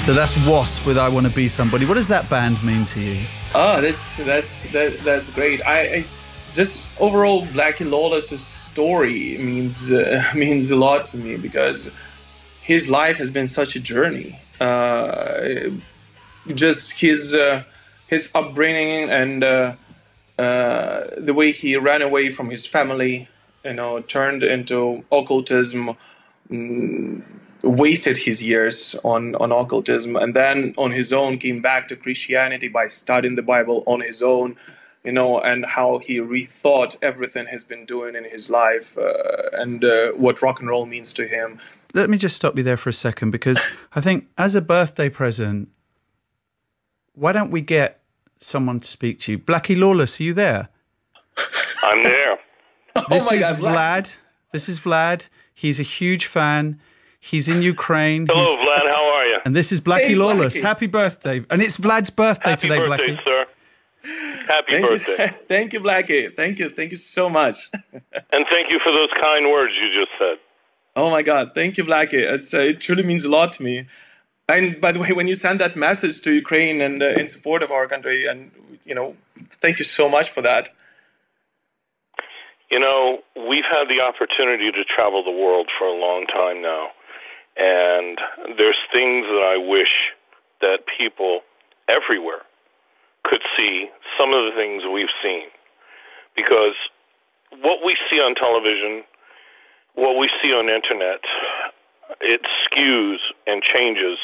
So that's W.A.S.P with I Want to Be Somebody. What does that band mean to you? Oh, that's great. I just overall Blackie Lawless's story means a lot to me because his life has been such a journey. Just his upbringing and the way he ran away from his family, turned into occultism, wasted his years on occultism, and then on his own came back to Christianity by studying the Bible on his own, and how he rethought everything he's been doing in his life and what rock and roll means to him. Let me just stop you there for a second, because I think as a birthday present, why don't we get someone to speak to you? Blackie Lawless, are you there? I'm there. This is God, Vlad. This is Vlad. He's a huge fan. He's in Ukraine. Hello, Vlad. How are you? And this is Blackie Hey, Lawless. Blackie. Happy birthday. And it's Vlad's birthday today, Happy birthday, Blackie. sir. Happy birthday. Thank you, Blackie. Thank you so much. And thank you for those kind words you just said. Oh my God, thank you, Blackie. It truly means a lot to me. And by the way, when you send that message to Ukraine and in support of our country, and thank you so much for that. We've had the opportunity to travel the world for a long time now, and there's things that I wish that people everywhere could see, some of the things we've seen. Because what we see on television, what we see on internet, it skews and changes,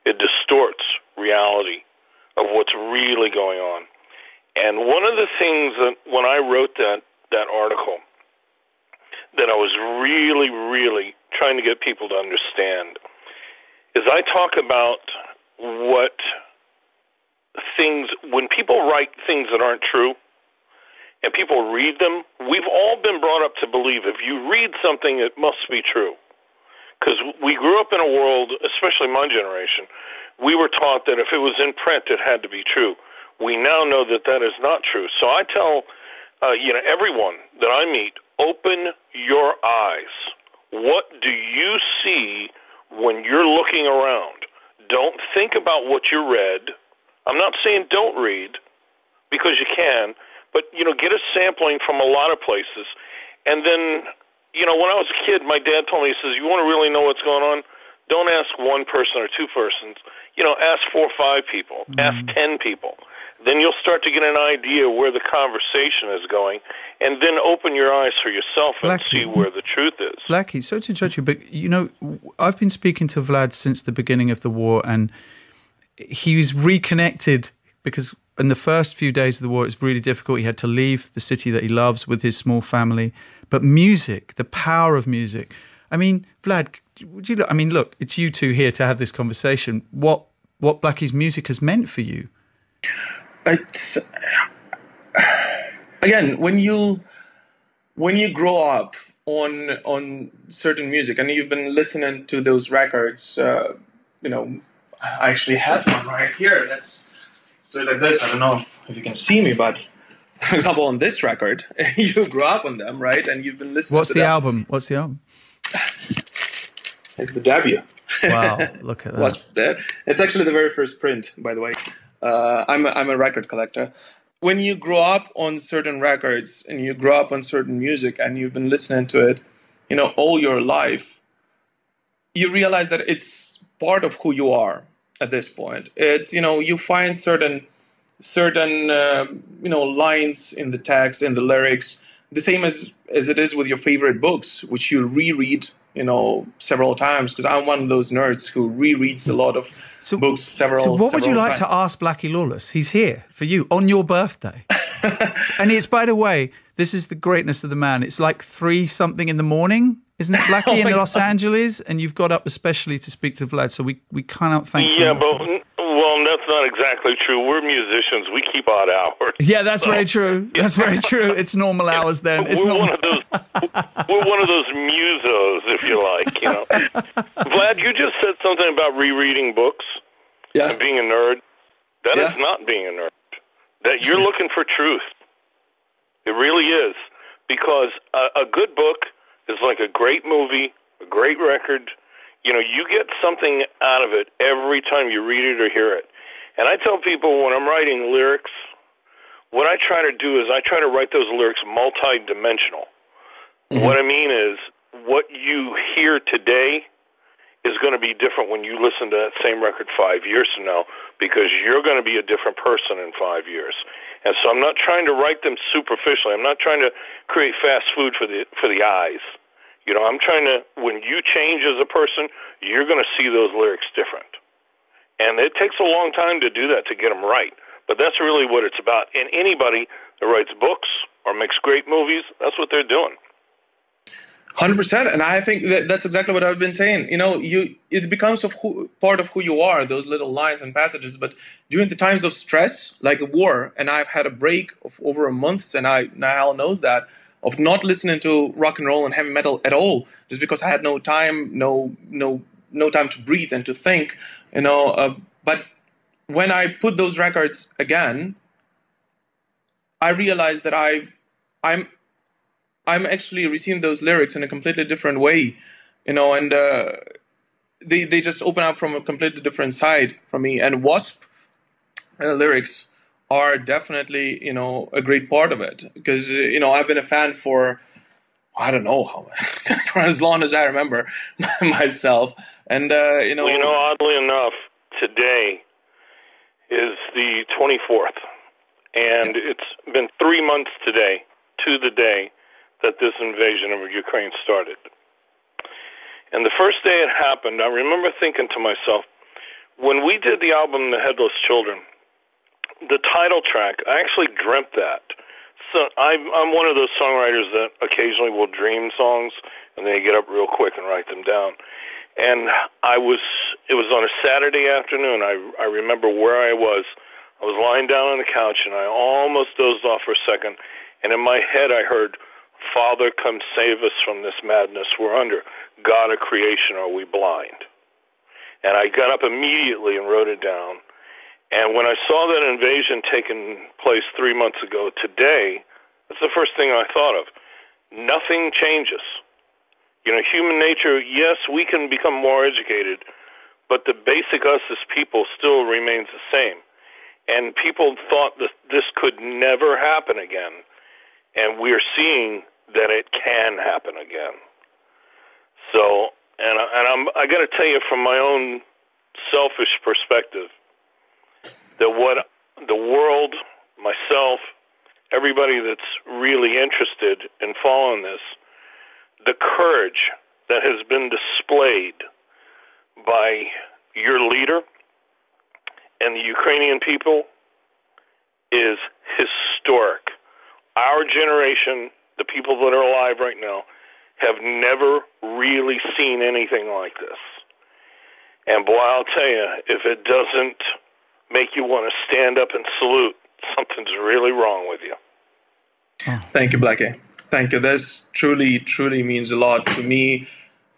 it distorts reality of what's really going on. And one of the things that when I wrote that article that I was really, really trying to get people to understand is I talk about what things, when people write things that aren't true and people read them, we've all been brought up to believe if you read something, it must be true. Because we grew up in a world, especially my generation, we were taught that if it was in print, it had to be true. We now know that that is not true. So I tell everyone that I meet, open your eyes. What do you see when you're looking around? Don't think about what you read. I'm not saying don't read, because you can, but, get a sampling from a lot of places. And then, when I was a kid, my dad told me, he says, you want to really know what's going on? Don't ask one person or two persons. Ask 4 or 5 people. Ask 10 people. Then you'll start to get an idea where the conversation is going, and then open your eyes for yourself and Blackie, see where the truth is. Blackie, sorry to interrupt you, but, I've been speaking to Vlad since the beginning of the war, and he's reconnected because in the first few days of the war, it's really difficult. He had to leave the city that he loves with his small family. But music, the power of music. I mean, Vlad, look, it's you two here to have this conversation. What Blackie's music has meant for you? It's again, when you grow up on certain music and you've been listening to those records, I actually had one right here. Let's do it like this. I don't know if you can see me, but for example, on this record, you grew up on them, right? And you've been listening. What's the album? What's the album? It's the W. Wow, look at that. It's actually the very first print, by the way. I'm a record collector. When you grow up on certain records and you grow up on certain music and you've been listening to it, all your life, you realize that it's part of who you are at this point. It's, you find certain lines in the text, in the lyrics, the same as it is with your favorite books, which you reread, several times, because I'm one of those nerds who rereads a lot of books several times. So what would you like to ask Blackie Lawless? He's here for you on your birthday. And it's, by the way, this is the greatness of the man. It's like 3-something in the morning, isn't it, Blackie, in Los Angeles? And you've got up especially to speak to Vlad, so we cannot thank you. Yeah, well, that's not exactly true. We're musicians. We keep odd hours. Yeah, that's very true. That's very true. It's normal hours then. It's we're one of those musos, if you like. Vlad, you just said something about rereading books and being a nerd. That is not being a nerd. That you're looking for truth. It really is, because a good book is like a great movie, a great record. You know, you get something out of it every time you read it or hear it. And I tell people when I'm writing lyrics, what I try to do is I try to write those lyrics multi-dimensional. Mm-hmm. What I mean is what you hear today is going to be different when you listen to that same record 5 years from now, because you're going to be a different person in 5 years. And so I'm not trying to write them superficially. I'm not trying to create fast food for the eyes. You know, I'm trying to, when you change as a person, you're going to see those lyrics different. And it takes a long time to do that, to get them right. But that's really what it's about. And anybody that writes books or makes great movies, that's what they're doing. 100%, and I think that's exactly what I've been saying. You know, it becomes part of who you are, those little lines and passages. But during the times of stress, like a war, and I've had a break of over a month, and Nahal knows that, of not listening to rock and roll and heavy metal at all, just because I had no time, no time to breathe and to think. You know, but when I put those records again, I realized that I'm actually receiving those lyrics in a completely different way, you know, and they just open up from a completely different side for me. And W.A.S.P lyrics are definitely, you know, a great part of it, because, you know, I've been a fan for, I don't know how, for as long as I remember myself. And, you know. Well, you know, oddly enough, today is the 24th, and it's been 3 months today to the day that this invasion of Ukraine started. And the first day it happened, I remember thinking to myself, when we did the album The Headless Children, the title track, I actually dreamt that. So I'm one of those songwriters that occasionally will dream songs, and then get up real quick and write them down. And it was on a Saturday afternoon. I remember where I was. I was lying down on the couch, and I almost dozed off for a second. And in my head, I heard, "Father, come save us from this madness we're under. God of creation, are we blind?" And I got up immediately and wrote it down. And when I saw that invasion taking place 3 months ago today, that's the first thing I thought of. Nothing changes. You know, human nature, yes, we can become more educated, but the basic us as people still remains the same. And people thought that this could never happen again. And we're seeing that it can happen again. So, I got to tell you from my own selfish perspective, that what the world, myself, everybody that's really interested in following this, the courage that has been displayed by your leader and the Ukrainian people is historic. Our generation, the people that are alive right now, have never really seen anything like this. And boy, I'll tell you, if it doesn't make you want to stand up and salute, something's really wrong with you. Thank you, Blackie. Thank you. This truly, truly means a lot to me,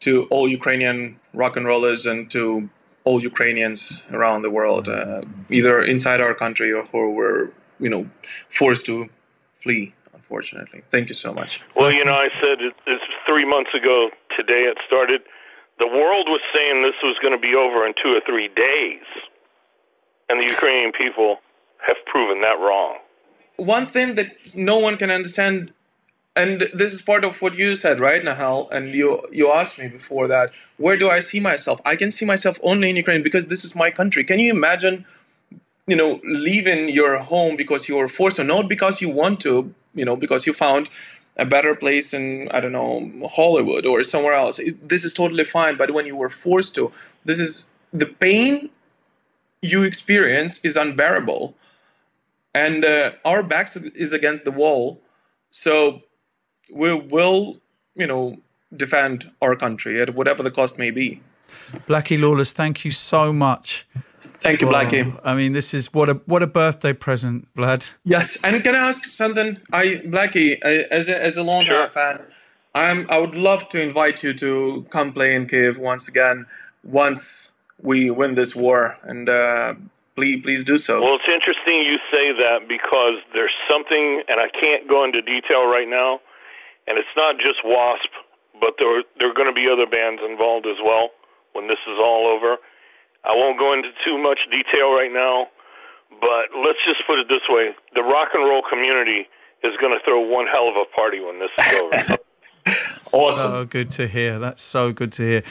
to all Ukrainian rock and rollers, and to all Ukrainians around the world, either inside our country or who were, you know, forced to flee, unfortunately. Thank you so much. Well, you know, I said it's 3 months ago today it started. The world was saying this was going to be over in 2 or 3 days, and the Ukrainian people have proven that wrong. One thing that no one can understand, and this is part of what you said, right, Nahal? And you asked me before that, where do I see myself? I can see myself only in Ukraine because this is my country. Can you imagine, you know, leaving your home because you were forced to, not because you want to, you know, because you found a better place in, I don't know, Hollywood or somewhere else. This is totally fine. But when you were forced to, this is, the pain you experience is unbearable. And our backs is against the wall. So we will, you know, defend our country at whatever the cost may be. Blackie Lawless, thank you so much. Thank you, Blackie. I mean, this is what a birthday present, Vlad. Yes, and can I ask something? Blackie, as a long-time fan, I would love to invite you to come play in Kyiv once again, once we win this war, and please do so. Well, it's interesting you say that, because there's something, and I can't go into detail right now, and it's not just W.A.S.P, but there are going to be other bands involved as well when this is all over. I won't go into too much detail right now, but let's just put it this way. The rock and roll community is going to throw one hell of a party when this is over. Awesome. So good to hear. That's so good to hear.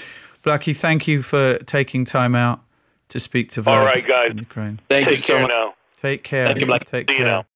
Blackie, thank you for taking time out to speak to Vlad. All right, guys. in Ukraine. Thank you Take so care much. now. Take care. Thank you, Blackie. Take See you care. now.